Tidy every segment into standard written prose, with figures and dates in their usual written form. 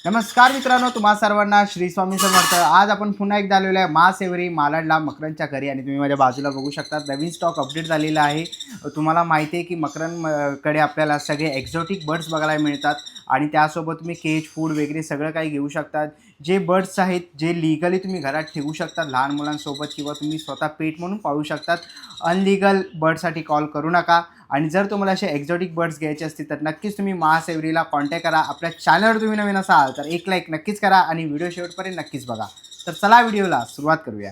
नमस्कार मित्रांनो, तुम्हा सर्वांना श्री स्वामी समर्थ. आज आपण पुन्हा एकदा आलेलो आहे महासेवरी मालाडला मकरांच्या घरी आणि तुम्ही माझ्या बाजूला बघू शकता नवीन स्टॉक अपडेट झालेला आहे. तुम्हाला माहिती आहे की मकरांकडे आपल्याला सगळे एक्झॉटिक बर्ड्स बघायला मिळतात आणि त्यासोबत तुम्ही केज फूड वगैरे सगळं काही घेऊ शकतात. जे बर्ड्स आहेत जे लीगली तुम्ही घरात ठेवू शकता लहान मुलांसोबत किंवा तुम्ही स्वतः पेट म्हणून पाळू शकतात. अनलिगल बर्डसाठी कॉल करू नका. आणि जर तुम्हाला असे एक्झॉटिक बर्ड्स घ्यायचे असतील तर नक्कीच तुम्ही महासेवरीला कॉन्टॅक्ट करा. आपल्या चॅनलवर तुम्ही नवीन असाल तर एक लाईक नक्कीच करा आणि व्हिडिओ शेवटपर्यंत नक्कीच बघा. तर चला व्हिडिओला सुरुवात करूया.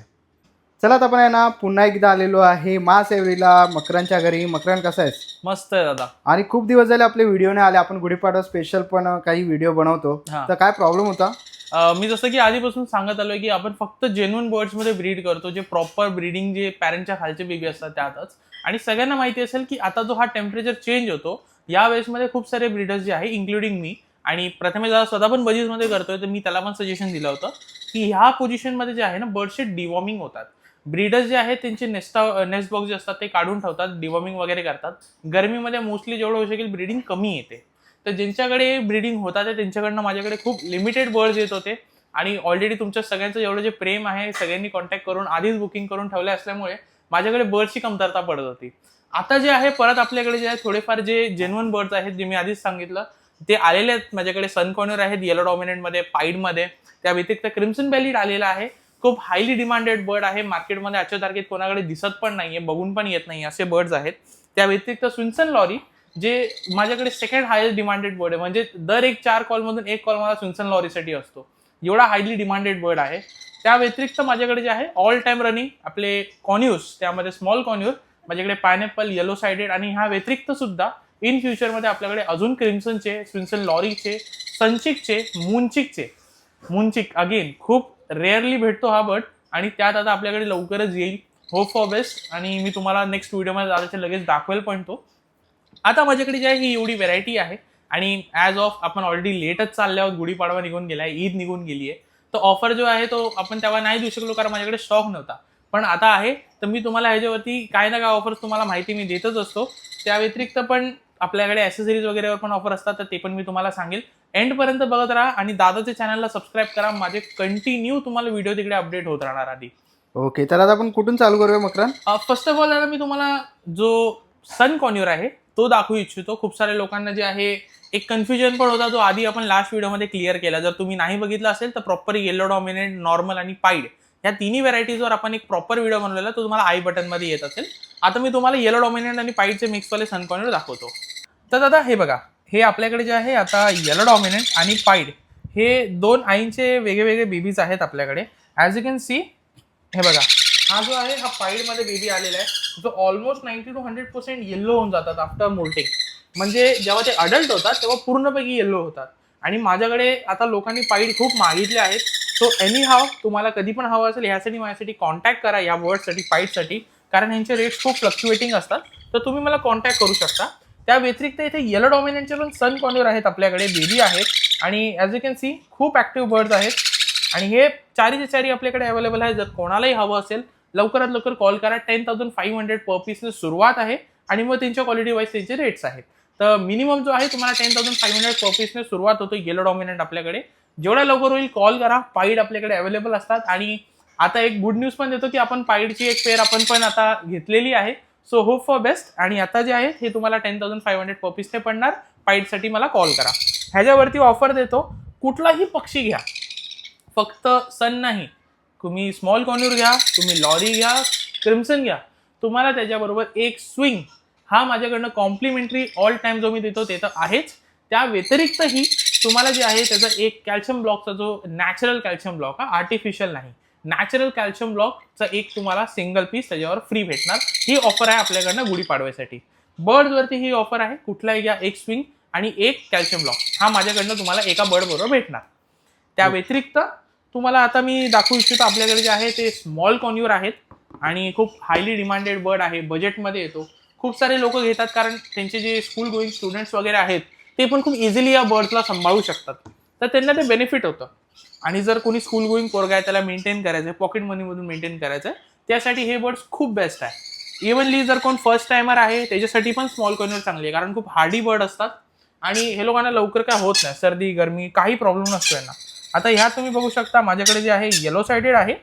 चला आता आपण आहे ना पुन्हा एकदा आलेलो आहे महासेवरीला मकरांच्या घरी. मकरान कसं आहेस? मस्त आहे दादा. आणि खूप दिवस झाले आपले व्हिडिओ नाही आले. आपण गुढीपाडवा स्पेशल पण काही व्हिडिओ बनवतो. तर काय प्रॉब्लेम होता? मी जसं की आधीपासून सांगत आलोय की आपण फक्त जेन्युइन बर्ड्स मध्ये ब्रीड करतो, जे प्रॉपर ब्रीडिंग जे पॅरेंटच्या खालचे बेबी असतात त्यातच. आणि सगळ्यांना माहिती असेल की आता जो हा टेम्परेचर चेंज होतो या वेळेसमध्ये खूप सारे ब्रीडर्स जे आहे इन्क्लुडिंग मी आणि प्रथमे जरा स्वतः पण बजीजमध्ये करतोय तर मी त्याला पण सजेशन दिलं होतं की ह्या पोझिशनमध्ये जे आहे ना बर्ड्सचे डिवॉर्मिंग होतात. ब्रीडर्स जे आहेत त्यांचे नेस्ट बॉक्स जे असतात ते काढून ठेवतात, डिवॉर्मिंग वगैरे करतात. गरमीमध्ये मोस्टली जेवढं होऊ शकेल ब्रीडिंग कमी येते. तर ज्यांच्याकडे ब्रीडिंग होतात त्यांच्याकडनं माझ्याकडे खूप लिमिटेड बर्ड्स येत होते आणि ऑलरेडी तुमच्या सगळ्यांचं जेवढं जे प्रेम आहे सगळ्यांनी कॉन्टॅक्ट करून आधीच बुकिंग करून ठेवले असल्यामुळे माझ्याकडे बर्ड्सची कमतरता पडत होती. आता जे आहे परत आपल्याकडे जे आहे थोडेफार जे जेन्युइन बर्ड्स आहेत जे मी आधीच सांगितलं ते आलेले आहेत माझ्याकडे. सन कॉर्नर आहेत येलो डॉमिनेंटमध्ये, पाईडमध्ये. त्या व्यतिरिक्त क्रिम्सन बेलीड आलेला आहे. खूप हायली डिमांडेड बर्ड आहे. मार्केटमध्ये आजच्या तारखेत कोणाकडे दिसत पण नाहीये, बघून पण येत नाही असे बर्ड्स आहेत. त्या व्यतिरिक्त स्विन्सन लॉरी जे माझ्याकडे सेकंड हायेस्ट डिमांडेड बर्ड आहे. म्हणजे दर एक 4 कॉलमधून एक कॉल मला स्विन्सन लॉरीसाठी असतो. एवढा हायली डिमांडेड बर्ड आहे. त्या व्यतिरिक्त माझ्याकडे जे आहे ऑल टाइम रनिंग आपले कॉन्यूस, त्यामध्ये स्मॉल कॉन्यूर माझ्याकडे, पायनॅपल, येलो साइडेड आणि ह्या व्यतिरिक्त सुद्धा इन फ्युचरमध्ये आपल्याकडे अजून क्रिम्सनचे, स्विन्सन लॉरीचे, सनचिकचे, मूनचिक अगेन खूप रेअरली भेटतो हा बर्ड आणि त्यात आता आपल्याकडे लवकरच येईल. Hope for best. आणि मी तुम्हाला नेक्स्ट व्हिडिओमध्ये जाण्याच्या लगेच दाखवेल पण तो. आता माझ्याकडे जे आहे ही एवढी व्हेरायटी आहे आणि ॲज ऑफ आपण ऑलरेडी लेटच चालले आहोत. गुढीपाडवा निघून गेलाय, ईद निघून गेली आहे. तर ऑफर जो आहे तो आपण तेव्हा नाही देऊ शकलो कारण माझ्याकडे स्टॉक नव्हता. पण आता आहे तर मी तुम्हाला ह्याच्यावरती काय ना काय ऑफर्स तुम्हाला माहिती मी देतच असतो. त्या व्यतिरिक्त पण आपल्याकडे ॲसेसरीज वगैरेवर पण ऑफर असतात तर ते पण मी तुम्हाला सांगेल. एंडपर्यंत बघत राहा आणि दादाच्या चॅनलला सबस्क्राईब करा. माझे कंटिन्यू तुम्हाला व्हिडिओ तिकडे अपडेट होत राहणार आधी. ओके, तर आता आपण कुठून चालू करूया मकरान? फर्स्ट ऑफ ऑल आता मी तुम्हाला जो सन कॉन्यूर आहे तो दाखवू इच्छितो. खूप साऱ्या लोकांना जे आहे एक कन्फ्युजन पण होता जो आधी आपण लास्ट व्हिडिओमध्ये क्लिअर केला. जर तुम्ही नाही बघितला असेल तर प्रॉपर येलो डॉमिनेंट, नॉर्मल आणि पाईड या तिन्ही व्हरायटीजवर आपण एक प्रॉपर व्हिडिओ बनवलेला, तो तुम्हाला आय बटनमध्ये येत असेल. आता मी तुम्हाला येलो डॉमिनेंट आणि पाईडचे मिक्सवाले सन कॉन्यूर दाखवतो. तर दादा हे बघा, हे आपल्याकडे जे आहे आता येलो डॉमिनेंट आणि पाईड हे दोन आईंचे वेगवेगळे बेबीज आहेत आपल्याकडे. ॲज यू कॅन सी हे बघा, हा जो आहे हा पाईडमध्ये बेबी आलेला आहे जो ऑलमोस्ट 90 to 100% येल्लो होऊन जातात आफ्टर मोल्टिंग. म्हणजे जेव्हा ते अडल्ट होतात तेव्हा पूर्णपैकी येल्लो होतात. आणि माझ्याकडे आता लोकांनी पाईड खूप मागितले आहेत. सो एनी हाव तुम्हाला कधी पण हवं असेल ह्यासाठी माझ्यासाठी कॉन्टॅक्ट करा या वर्डसाठी, पाईडसाठी. कारण ह्यांचे रेट्स खूप फ्लक्च्युएटिंग असतात तर तुम्ही मला कॉन्टॅक्ट करू शकता. त्या व्यतिरिक्त इथे येलो डॉमिनेंटचे पण सन कॉन्यूर आहेत आपल्याकडे, बेबी आहेत आणि ॲज यू कॅन सी खूप ॲक्टिव्ह बर्ड्स आहेत. आणि हे चारीचे चारी आपल्याकडे अवेलेबल आहे. जर कोणालाही हवं असेल लवकरात लवकर कॉल करा. 10,500 पर पीसने सुरुवात आहे आणि मग त्यांच्या क्वालिटी वाईज त्यांचे रेट्स आहेत. तर मिनिमम जो आहे तुम्हाला 10,500 पर पीसने सुरुवात होतो येलो डॉमिनेंट आपल्याकडे. जेवढ्या लवकर होईल कॉल करा. पाईड आपल्याकडे अवेलेबल असतात. आणि आता एक गुड न्यूज पण देतो की आपण पाईडची एक पेअर आपण पण आता घेतलेली आहे. So hope for best. आणि आता जे आहे हे तुम्हाला 10,500 पर पीसने पडणार. पाईडसाठी मला कॉल करा. ह्याच्यावरती ऑफर देतो, कुठलाही पक्षी घ्या, फक्त सन नाही, तुम्ही स्मॉल कॉन्यूर घ्या, तुम्ही लॉरी घ्या, क्रिम्सन घ्या, तुम्हाला त्याच्याबरोबर एक स्विंग हा माझ्याकडनं कॉम्प्लिमेंटरी ऑल टाइम जो मी देतो ते तर आहेच. त्या व्यतिरिक्तही तुम्हाला जे आहे त्याचा एक कॅल्शियम ब्लॉकचा जो नॅचरल कॅल्शियम ब्लॉक, हा आर्टिफिशियल नाही, नॅचरल कॅल्शियम ब्लॉकचा एक तुम्हाला सिंगल पीस त्याच्यावर फ्री भेटणार. ही ऑफर आहे आपल्याकडनं गुढीपाडव्यासाठी. बर्डवरती ही ऑफर आहे. कुठलाही घ्या, एक स्विंग आणि एक कॅल्शियम ब्लॉक हा माझ्याकडनं तुम्हाला एका बर्ड बरोबर भेटणार. त्या व्यतिरिक्त तुम्हाला आता मी दाखवू इच्छितो आपल्याकडे जे आहे ते स्मॉल कॉन्यूर आहेत आणि खूप हायली डिमांडेड बर्ड आहे. बजेटमध्ये येतो. खूप सारे लोक घेतात कारण त्यांचे जे स्कूल गोईंग स्टुडंट्स वगैरे आहेत ते पण खूप इझिली या बर्ड्सला सांभाळू शकतात. तर त्यांना ते बेनिफिट होतं. आणि जर कोणी स्कूल गोईंग पोरगा आहे त्याला मेंटेन करायचं आहे, पॉकेट मनीमधून मेंटेन करायचं आहे, त्यासाठी हे बर्ड्स खूप बेस्ट आहे. इव्हनली जर कोण फर्स्ट टायमर आहे त्याच्यासाठी पण स्मॉल कॉन्यूर चांगली आहे कारण खूप हार्डी बर्ड असतात. आणि हे लोकांना लवकर काय होत नाही, सर्दी गरमी काही प्रॉब्लेम नसतो यांना. आता ह्यात तुम्ही बघू शकता माझ्याकडे जे आहे येलो साइडेड आहे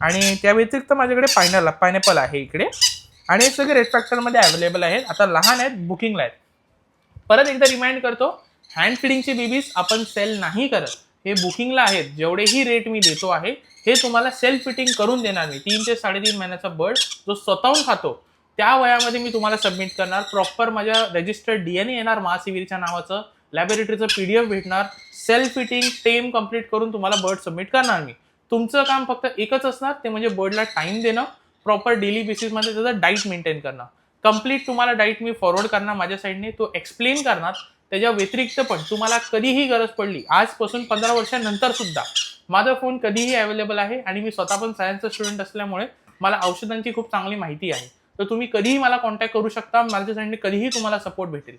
आणि त्या व्यतिरिक्त माझ्याकडे पायनॅपल आहे इकडे आणि हे सगळे रेड फॅक्टरमध्ये अवेलेबल आहेत. आता लहान आहेत, बुकिंगला आहेत. परत एकदा रिमाइंड करतो, हँड फिडिंगचे बेबीज आपण सेल नाही करत, हे बुकिंगला आहेत. जेवढेही रेट मी देतो आहे हे तुम्हाला सेल्फ फिटिंग करून देणार मी. 3 ते 3.5 महिन्याचा बर्ड जो स्वतःहून खातो त्या वयामध्ये मी तुम्हाला सबमिट करणार. प्रॉपर माझ्या रजिस्टर्ड DNA येणार महासिविरच्या नावाचं, लॅबोरेटरीचं PDF भेटणार, सेल्फ फिटिंग टेम कम्प्लीट करून तुम्हाला बर्ड सबमिट करणार मी. तुमचं काम फक्त एकच असणार, ते म्हणजे बर्डला टाइम देणं, प्रॉपर डेली बेसिसमध्ये त्याचं डाईट मेंटेन करणं. कम्प्लीट तुम्हाला डाईट मी फॉरवर्ड करणार माझ्या साईडने, तो एक्सप्लेन करणार. त्याच्या व्यतिरिक्त पण तुम्हाला कधीही गरज पडली, आजपासून 15 वर्षांनंतर सुद्धा माझा फोन कधीही अवेलेबल आहे आणि मी स्वतः पण सायन्सचा स्टुडंट असल्यामुळे मला औषधांची खूप चांगली माहिती आहे. तर तुम्ही कधीही मला कॉन्टॅक्ट करू शकता, माझ्या साईडने कधीही तुम्हाला सपोर्ट भेटेल.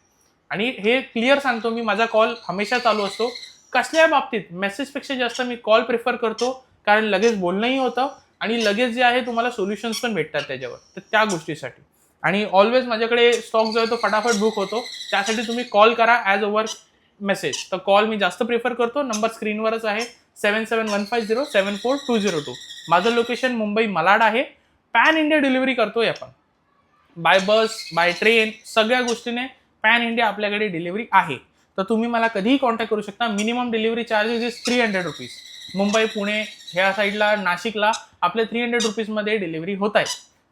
आणि हे क्लिअर सांगतो मी, माझा कॉल हमेशा चालू असतो. कसल्या बाबतीत मेसेजपेक्षा जास्त मी कॉल प्रिफर करतो, कारण लगेच बोलणंही होतं आणि लगेच जे आहे तुम्हाला सोल्युशन्स पण भेटतात त्याच्यावर, तर त्या गोष्टीसाठी. आणि ऑलवेज माझ्याकडे स्टॉक जो आहे तो फटाफट बुक होतो, त्यासाठी तुम्ही कॉल करा ॲज ओव्हर मेसेज. तर कॉल मी जास्त प्रिफर करतो. नंबर स्क्रीनवरच आहे, 7715074202. माझं लोकेशन मुंबई मलाड आहे. पॅन इंडिया डिलिव्हरी करतोय आपण, बाय बस बाय ट्रेन सगळ्या गोष्टीने पॅन इंडिया आपल्याकडे डिलिव्हरी आहे. तर तुम्ही मला कधीही कॉन्टॅक्ट करू शकता. Minimum delivery charges is 300 rupees. Mumbai Pune ह्या साईडला नाशिकला आपले 300 रुपीजमध्ये डिलिव्हरी होत आहे.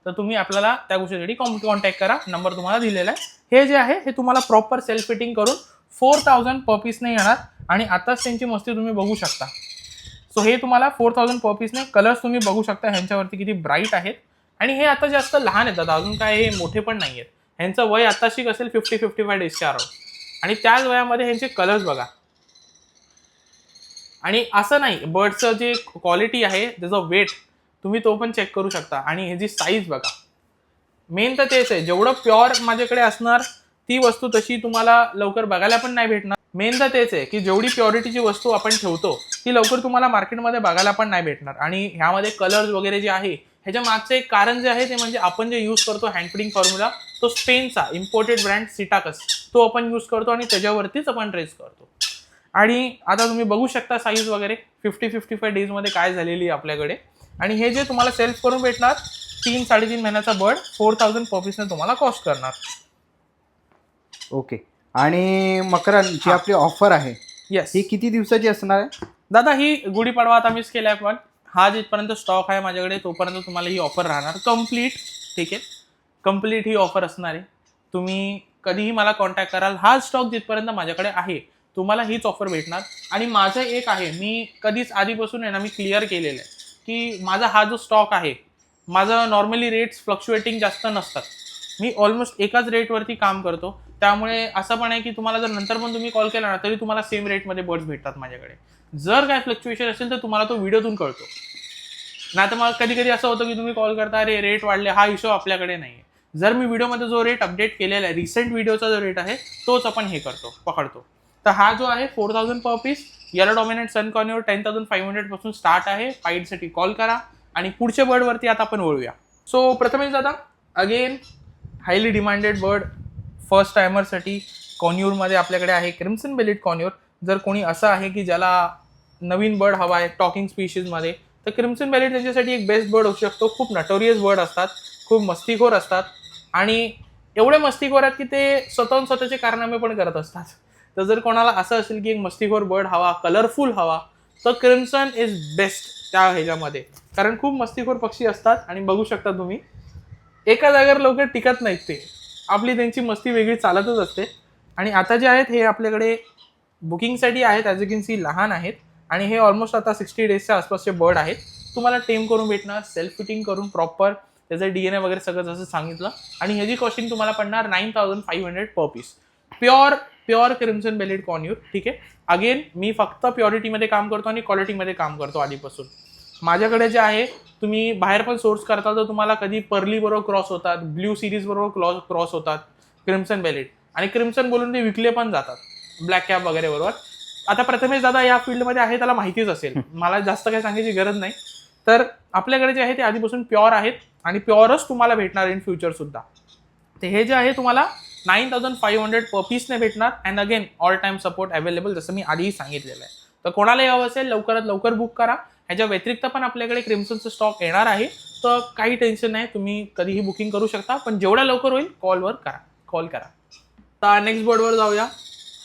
तर तुम्ही आपल्याला त्या गोष्टीसाठी कॉन्टॅक्ट करा, नंबर तुम्हाला दिलेला आहे. हे जे आहे हे तुम्हाला प्रॉपर सेल्फ फिटिंग करून 4000 पर पीसने येणार आणि आताच त्यांची मस्ती तुम्ही बघू शकता. सो हे तुम्हाला 4000 पर पीसने, कलर्स तुम्ही बघू शकता ह्यांच्यावरती किती ब्राईट आहेत. आणि हे आता जास्त लहान येतात, अजून काय हे मोठे पण नाही आहेत. ह्यांचं वय आताशी असेल 50-55 डेजच्या अराउंड. आणि त्याच वयामध्ये ह्यांचे कलर्स बघा. आणि असं नाही, बर्डचं जे क्वालिटी आहे त्याचं वेट तुम्ही तो पण चेक करू शकता. आणि ह्याची साईज बघा. मेन तर तेच आहे, जेवढं प्युअर माझ्याकडे असणार ती वस्तू तशी तुम्हाला लवकर बघायला पण नाही भेटणार. मेन तर तेच आहे की जेवढी प्युरिटीची वस्तू आपण ठेवतो ती लवकर तुम्हाला मार्केटमध्ये बघायला पण नाही भेटणार. आणि ह्यामध्ये कलर्स वगैरे जे आहे ह्याच्या मागचं एक कारण जे आहे ते म्हणजे आपण जे यूज करतो हँड फिडिंग फॉर्म्युला, तो स्पेनचा इम्पोर्टेड ब्रँड सिटाकस, तो आपण यूज करतो आणि त्याच्यावरतीच आपण ट्रेस करतो. आणि आता तुम्ही बघू शकता साईज वगैरे 50-55 डेजमध्ये काय झालेली आहे आपल्याकडे. आणि हे जे तुम्हाला सेल्फ करून भेटणार 3-3.5 महिन्याचा बर्ड 4000 पर पीसने तुम्हाला कॉस्ट करणार. ओके. आणि मकरन जी आपली ऑफर आहे येस, ही किती दिवसाची असणार आहे दादा? ही गुढीपाडवा आता मिस केलाय, पण हा जिथपर्यंत स्टॉक आहे माझ्याकडे तोपर्यंत तुम्हाला ही ऑफर राहणार कम्प्लीट. ठीक आहे, कम्प्लीट ही ऑफर असणार आहे. तुम्ही कधीही मला कॉन्टॅक्ट कराल, हा स्टॉक जिथपर्यंत माझ्याकडे आहे तुम्हाला हीच ऑफर भेटणार. आणि माझं एक आहे, मी कधीच आधीपासून आहे ना मी क्लिअर केलेलं आहे की माझा हा जो स्टॉक आहे, माझं नॉर्मली रेट्स फ्लक्च्युएटिंग जास्त नसतात. मी ऑलमोस्ट एकाच रेटवरती काम करतो. त्यामुळे असं पण आहे की तुम्हाला जर नंतर पण तुम्ही कॉल केला ना तरी तुम्हाला सेम रेटमध्ये बर्ड्स भेटतात माझ्याकडे. जर काय फ्लक्च्युएशन असेल तर तुम्हाला तो व्हिडिओतून कळतो. नाही तर मग कधी कधी असं होतं की तुम्ही कॉल करता, अरे रेट वाढले, हा इश्यू आपल्याकडे नाही आहे. जर मी व्हिडिओमध्ये जो रेट अपडेट केलेला आहे, रिसेंट व्हिडिओचा जो रेट आहे तोच आपण हे करतो, पकडतो. तर हा जो आहे 4000 पर पीस येलो डॉमिनेंट सन कॉर्नियर 10,500 पासून स्टार्ट आहे. पाईडसाठी कॉल करा. आणि पुढच्या बर्डवरती आता आपण वळूया. सो प्रथमेश दादा, again highly demanded bird first टायमरसाठी कॉन्यूरमध्ये आपल्याकडे आहे क्रिम्सन बेलिड कॉन्यूर. जर कोणी असं आहे की ज्याला नवीन बर्ड हवा आहे टॉकिंग स्पीशीजमध्ये, तर क्रिम्सन बेलिड त्याच्यासाठी एक बेस्ट बर्ड होऊ शकतो. खूप नटोरियस बर्ड असतात, खूप मस्तीखोर असतात आणि एवढे मस्तीखोर आहेत की ते स्वतःहून स्वतःचे कारनामे पण करत असतात. तर जर कोणाला असं असेल की एक मस्तीखोर बर्ड हवा, कलरफुल हवा, तर क्रिम्सन इज बेस्ट त्या ह्याच्यामध्ये. कारण खूप मस्तीखोर पक्षी असतात आणि बघू शकता तुम्ही एका जागेवर लवकर टिकत नाहीत ते. आपली त्यांची मस्ती वेगळी चालतच असते. आणि आता जे आहेत हे आपल्याकडे बुकिंगसाठी आहेत. ॲज यू कॅन सी लहान आहेत आणि हे ऑलमोस्ट आता 60 डेजच्या आसपासचे बर्ड आहेत. तुम्हाला टेम करून भेटणार, सेल्फ फिटिंग करून प्रॉपर त्याचं DNA वगैरे सगळं जसं सांगितलं. आणि ह्याची कॉस्टिंग तुम्हाला पडणार 9500 per piece. Pure crimson bellied conure. ठीक आहे, अगेन मी फक्त प्युरिटीमध्ये काम करतो आणि क्वालिटीमध्ये काम करतो आधीपासून. माझ्याकडे जे आहे तुम्ही बाहेर पण सोर्स करता तर तुम्हाला कधी पर्ली बरोबर क्रॉस होतात, ब्ल्यू सिरीज बरोबर क्रॉस होतात क्रिम्सन बेलिड. आणि क्रिम्सन बोलून ते विकले पण जातात ब्लॅक कॅप वगैरे बरोबर. आता प्रथमेश दादा या फील्डमध्ये आहे, त्याला माहितीच असेल, मला जास्त काही सांगायची गरज नाही. तर आपल्याकडे जे आहे ते आधीपासून प्युअर आहेत आणि प्युअरच तुम्हाला भेटणार इन फ्युचर सुद्धा. तर हे जे आहे तुम्हाला 9,500 पर पीसने भेटणार. And again all time support available, जसं मी आधीही सांगितलेलं आहे. तर कोणालाही हवं असेल लवकरात लवकर बुक करा. ह्याच्या व्यतिरिक्त पण आपल्याकडे क्रिम्सनचं स्टॉक येणार आहे, तर काही टेन्शन नाही, तुम्ही कधीही बुकिंग करू शकता. पण जेवढ्या लवकर होईल कॉल करा. तर नेक्स्ट बर्डवर जाऊया.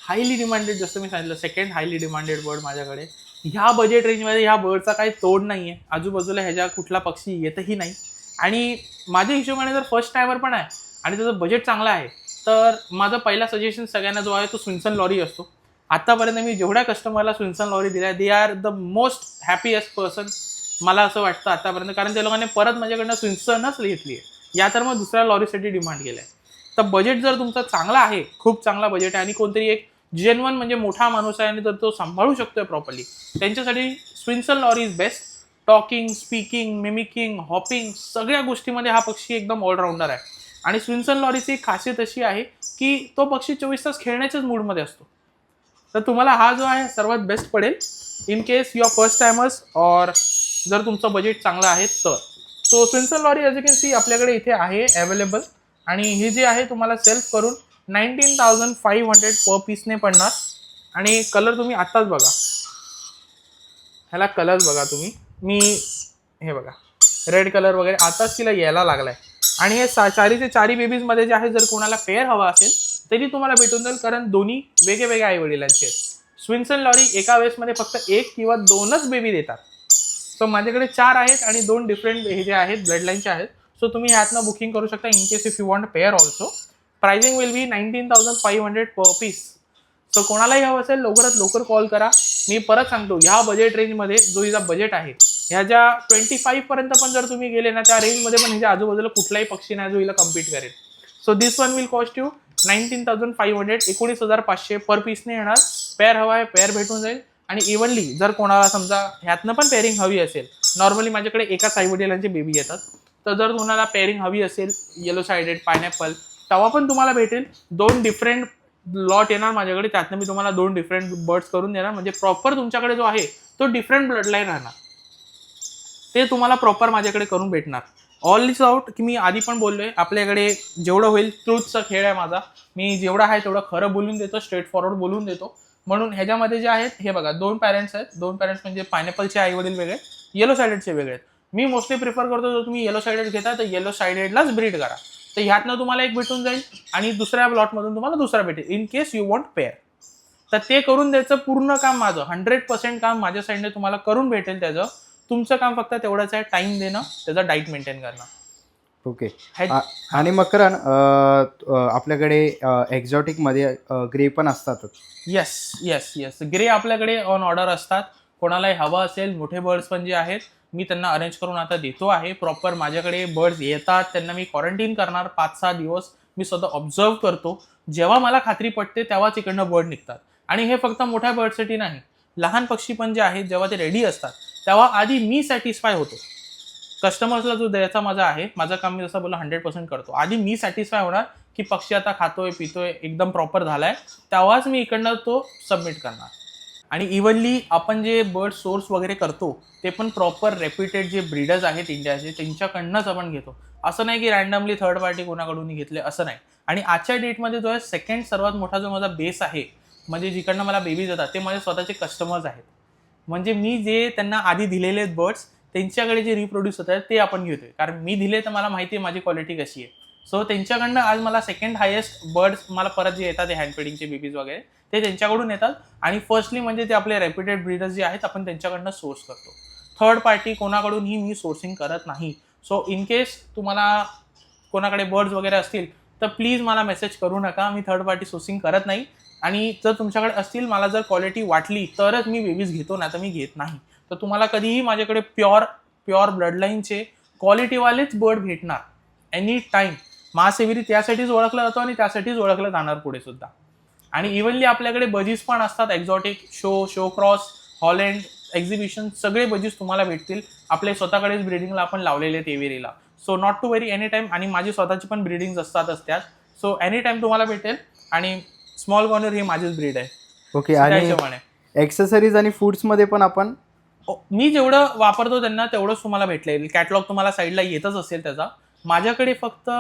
हायली डिमांडेड, जसं मी सांगितलं सेकंड हायली डिमांडेड बर्ड माझ्याकडे. ह्या बजेट रेंजमध्ये ह्या बर्डचा काही तोड नाही आहे. आजूबाजूला ह्याच्या कुठला पक्षी येतही नाही. आणि माझ्या हिशोबाने जर फर्स्ट टायमर पण आहे आणि त्याचं बजेट चांगलं आहे, तर माझं पहिला सजेशन सगळ्यांना जो आहे तो स्विन्सन लॉरी असतो. आतापर्यंत मी जेवढ्या कस्टमरला स्विन्सन लॉरी दिल्या, they are the most happiest person मला असं वाटतं आतापर्यंत. कारण त्या लोकांनी परत माझ्याकडनं स्विन्सनच घेतली आहे, या तर मग दुसऱ्या लॉरीसाठी डिमांड केलं आहे. तर बजेट जर तुमचा चांगला आहे, खूप चांगला बजेट आहे आणि कोणतरी एक जेन्युइन म्हणजे मोठा माणूस आहे आणि जर तो सांभाळू शकतोय प्रॉपरली, त्यांच्यासाठी Swainson lory is best. Talking, speaking, mimicking, hopping सगळ्या गोष्टीमध्ये हा पक्षी एकदम ऑलराऊंडर आहे. आणि स्विन्सन लॉरीची एक खासियत अशी आहे की तो पक्षी 24 तास खेळण्याच्याच मूडमध्ये असतो. तर तुम्हाला हा जो आहे सर्वात बेस्ट पडेल in case your first timers or जर तुमचं बजेट चांगलं आहे तर. So Swainson lory as you can see आपल्याकडे इथे आहे अवेलेबल. आणि ही जी आहे तुम्हाला सेल्फ करून 19,500 पर पीसने पडणार. आणि कलर तुम्ही आत्ताच बघा, ह्याला कलर बघा तुम्ही. मी हे बघा रेड कलर वगैरे आताच तिला यायला लागलाय. आणि हे चारीचे चारी बेबीजमध्ये जे आहे जर कोणाला पेअर हवा असेल तरी तुम्हाला भेटून जाईल, कारण दोन्ही वेगवेगळ्या आई वडिलांचे आहेत. स्विन्सन लॉरी एका वेळेसमध्ये फक्त 1 किंवा 2च बेबी देतात. सो माझ्याकडे 4 आहेत आणि 2 डिफरंट हे जे आहेत ब्लडलाईनचे आहेत. सो तुम्ही ह्यातनं बुकिंग करू शकता in case if you want pair also. Pricing will be 19,500 per piece. So कोणालाही हवं असेल लवकरात लवकर कॉल करा. मी परत सांगतो, ह्या बजेट रेंजमध्ये जो हिचा बजेट आहे, ह्याच्या 25 पर्यंत पण जर तुम्ही गेले ना, त्या रेंजमध्ये पण ह्याच्या आजूबाजूला कुठलाही पक्षी नाही जो हिला कम्पीट करेल. So this one will cost you 19,500, 19,500 पर पीसने येणार. पेअर हवा आहे पेअर भेटून जाईल. आणि इव्हनली जर कोणाला समजा ह्यातनं पण पेअरिंग हवी असेल, नॉर्मली माझ्याकडे एकाच आई वडिलांचे बेबी येतात, तर जर तुम्हाला पेअरिंग हवी असेल येलो सायडेड पायनॅपल, तेव्हा पण तुम्हाला भेटेल. 2 डिफरंट लॉट येणार माझ्याकडे, त्यातनं मी तुम्हाला 2 डिफरंट बर्ड्स करून देणार. म्हणजे प्रॉपर तुमच्याकडे जो आहे तो डिफरंट ब्लड लाईन राहणार, ते तुम्हाला प्रॉपर माझ्याकडे करून भेटणार. ऑल इज आउट की मी आधी पण बोललोय, आपल्याकडे जेवढं होईल ट्रूथचा खेळ आहे माझा. मी जेवढं आहे तेवढं खरं बोलून देतो, स्ट्रेट फॉरवर्ड बोलून देतो. म्हणून ह्याच्यामध्ये जे आहेत हे बघा 2 पॅरेंट्स आहेत. 2 पॅरेंट्स म्हणजे पायनॅपलचे आई वडील वेगळे, येलो सायडेडचे वेगळे आहेत. मी मोस्टली प्रिफर करतो जर तुम्ही येलो सायडेड घेता तर येलो सायडेडलाच ब्रीड करा. तर ह्यातनं तुम्हाला एक भेटून जाईल आणि दुसऱ्या प्लॉटमधून तुम्हाला दुसरा भेटेल in case you want pair. तर ते करून द्यायचं पूर्ण काम माझं, 100% काम माझ्या साईडने तुम्हाला करून भेटेल. त्याचं तुमचं काम फक्त तेवढंच आहे, टाइम देणं, त्याचा डाईट मेंटेन करणं. ओके. आणि मकरन आपल्याकडे एक्झॉटिकमध्ये ग्रे पण असतात. येस ग्रे आपल्याकडे ऑन ऑर्डर असतात. कोणालाही हवं असेल मोठे बर्ड्स पण जे आहेत मी त्यांना अरेंज करून आता देतो आहे. प्रॉपर माझ्याकडे बर्ड्स येतात, त्यांना मी क्वारंटीन करणार 5-6 दिवस. मी स्वतः ऑब्झर्व करतो, जेव्हा मला खात्री पटते तेव्हाच इकडनं बर्ड निघतात. आणि हे फक्त मोठ्या बर्डसाठी नाही, लहान पक्षी पण जे आहेत जेव्हा ते रेडी असतात तेव्हा आधी मी सॅटिस्फाय होतो. कस्टमर्सला जो द्यायचा माझा आहे, माझं काम मी जसं बोललो 100% करतो. आधी मी सॅटिस्फाय होणार की पक्षी आता खातोय पितोय एकदम प्रॉपर झालाय, तेव्हाच मी इकडनं तो सबमिट करणार. आणि इव्हनली आपण जे बर्ड सोर्स वगैरे करतो ते पण प्रॉपर रेप्युटेड जे ब्रीडर्स आहेत इंडियाचे त्यांच्याकडनंच आपण घेतो. असं नाही की रँडमली थर्ड पार्टी कोणाकडून घेतले, असं नाही. आणि आजच्या डेटमध्ये जो आहे सेकंड सर्वात मोठा जो माझा बेस आहे, म्हणजे जिकडनं मला बेबीज येतात, ते माझे स्वतःचे कस्टमर्स आहेत. म्हणजे मी जे त्यांना आधी दिलेले बर्ड्स त्यांच्याकडे जे रिप्रोड्यूस होत आहेत ते आपण घेतोय, कारण मी दिले तर मला माहिती आहे माझी क्वालिटी कशी आहे. सो त्यांच्याकडनं आज मला सेकंड हायेस्ट बर्ड्स मला परत जे येतात ते हँडफिडिंगचे बेबीज वगैरे ते त्यांच्याकडून येतात. आणि फर्स्टली म्हणजे ते आपले रेप्युटेड ब्रीडर्स जे आहेत आपण त्यांच्याकडनं सोर्स करतो. थर्ड पार्टी कोणाकडूनही मी सोर्सिंग करत नाही. सो इन केस तुम्हाला कोणाकडे बर्ड्स वगैरे असतील तर प्लीज मला मेसेज करू नका, मी थर्ड पार्टी सोर्सिंग करत नाही. आणि जर तुमच्याकडे असतील, मला जर क्वालिटी वाटली तरच मी बेबीज घेतो, नाही तर मी घेत नाही. तर तुम्हाला कधीही माझ्याकडे प्युअर ब्लडलाईनचे क्वालिटीवालेच बर्ड भेटणार एनी टाईम. महासेविरी त्यासाठीच ओळखला जातो आणि त्यासाठीच ओळखलं जाणार पुढे सुद्धा. आणि इव्हनली आपल्याकडे बजीज पण असतात, exotic show cross, Holland exhibition, सगळे बजीज तुम्हाला भेटतील. आपले स्वतःकडेच ब्रीडिंगला आपण लावलेले आहेत एव्हेरीला. So not to worry any time. आणि माझी स्वतःची पण ब्रीडिंग असतातच त्यात. सो एनी टाईम तुम्हाला भेटेल. आणि स्मॉल कॉर्नर ही माझीच ब्रीड आहे. ओके. आणि एक्सेसरीज आणि फूड्समध्ये पण आपण मी जेवढं वापरतो त्यांना तेवढंच तुम्हाला भेटलेल. कॅटलॉग तुम्हाला साईडला येतच असेल त्याचा. माझ्याकडे फक्त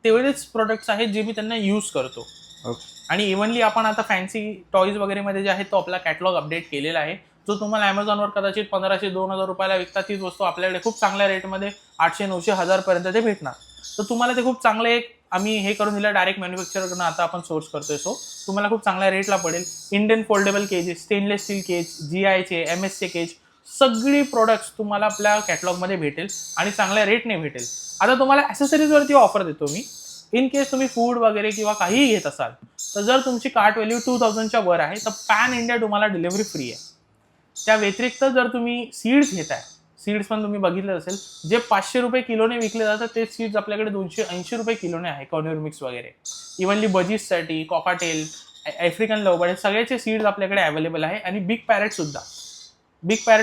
तेवढेच प्रोडक्ट्स आहेत जे मी त्यांना यूज करतो. ओके. आणि इव्हनली आपण आता फॅन्सी टॉईज वगैरेमध्ये जे आहे तो आपला कॅटलॉग अपडेट केलेला आहे, जो तुम्हाला Amazonवर कदाचित 1500-2000 रुपयाला विकतात, तीच वस्तू आपल्याकडे खूप चांगल्या रेटमध्ये 800-900-1000 पर्यंत ते भेटणार. तर तुम्हाला ते खूप चांगले आम्ही हे करून दिलं, डायरेक्ट मॅन्युफॅक्चरकडनं आता आपण सोर्स करतोय. सो तुम्हाला खूप चांगल्या रेटला पडेल. Indian foldable cages, stainless steel cage, GIचे, MS केज, सगळी प्रोडक्ट्स तुम्हाला आपल्या कॅटलॉगमध्ये भेटेल आणि चांगल्या रेटने भेटेल. आता तुम्हाला ॲसेसरीजवरती ऑफर देतो मी. इन केस तुम्ही फूड वगैरे किंवा काहीही घेत असाल, तर जर तुमची कार्ट व्हॅल्यू 2000च्या वर आहे तर पॅन इंडिया तुम्हाला डिलिव्हरी फ्री आहे. त्या व्यतिरिक्त जर तुम्ही सीड्स घेताय, सीड्स पण तुम्ही बघितलं असेल, जे 500 रुपये किलोने विकले जातात ते सीड्स आपल्याकडे 280 रुपये किलोने आहे. कॉर्न्युअर मिक्स वगैरे, इव्हनली बजीससाठी, कॉकाटेल, आफ्रिकन लवबर्ड, सगळ्याचे सीड्स आपल्याकडे अवेलेबल आहे. आणि बिग पॅरेट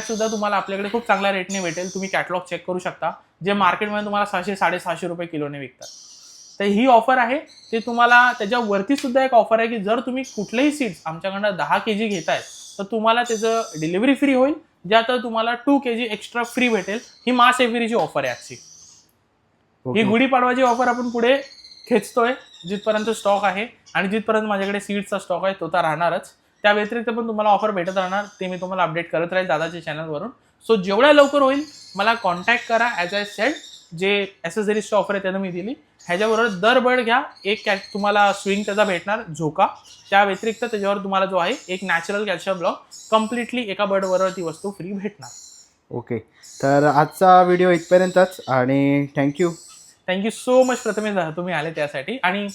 सुद्धा तुम्हाला आपल्याकडे खूप चांगल्या रेटने भेटेल. तुम्ही कॅटलॉग चेक करू शकता, जे मार्केटमध्ये तुम्हाला 600-650 रुपये किलोने विकतात. तर ही ऑफर आहे. ते तुम्हाला त्याच्यावरती सुद्धा एक ऑफर आहे की जर तुम्ही कुठलेही सीड्स आमच्याकडनं 10 kg घेताय तर तुम्हाला त्याचं डिलिव्हरी फ्री होईल, ज्यात तुम्हाला 2 kg एक्स्ट्रा फ्री भेटेल. ही मास एव्हरीची ऑफर आहे आजची. ही गुढीपाडवाची ऑफर आपण पुढे खेचतोय जिथपर्यंत स्टॉक आहे, आणि जिथपर्यंत माझ्याकडे सीड्सचा स्टॉक आहे तो तर राहणारच. त्या व्यतिरिक्त पण तुम्हाला ऑफर भेटत राहणार, ते मी तुम्हाला अपडेट करत राहील दादाच्या चॅनलवरून. सो जेवढ्या लवकर होईल मला कॉन्टॅक्ट करा. ॲज आय सेड, जे ॲसेसरीजची ऑफर आहे त्यानं मी दिली. ह्याच्याबरोबर दर बर्ड घ्या, एक तुम्हाला स्विंग त्याचा भेटणार, झोका. त्या व्यतिरिक्त त्याच्यावर तुम्हाला जो आहे एक नॅचरल कॅल्शियम ब्लॉक कम्प्लिटली एका बर्डबरोबर ती वस्तू फ्री भेटणार. ओके, तर आजचा व्हिडिओ इथपर्यंतच आणि थँक्यू सो मच प्रथमेश दादा, तुम्ही आले त्यासाठी. आणि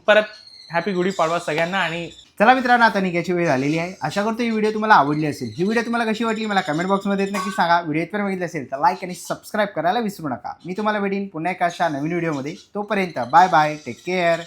परत हॅपी गुढीपाडवा सगळ्यांना. आणि चला मित्रांनो, आता निघायची वेळ झालेली आहे. आशा करतो ही व्हिडिओ तुम्हाला आवडली असेल. ही व्हिडिओ तुम्हाला कशी वाटली मला कमेंट बॉक्समध्ये नक्की सांगा. व्हिडिओ इथपर्यंत बघितलं असेल तर लाईक आणि सबस्क्राईब करायला विसरू नका. मी तुम्हाला भेटीन पुन्हा एका अशा नवीन व्हिडिओमध्ये. तोपर्यंत बाय बाय, टेक केअर.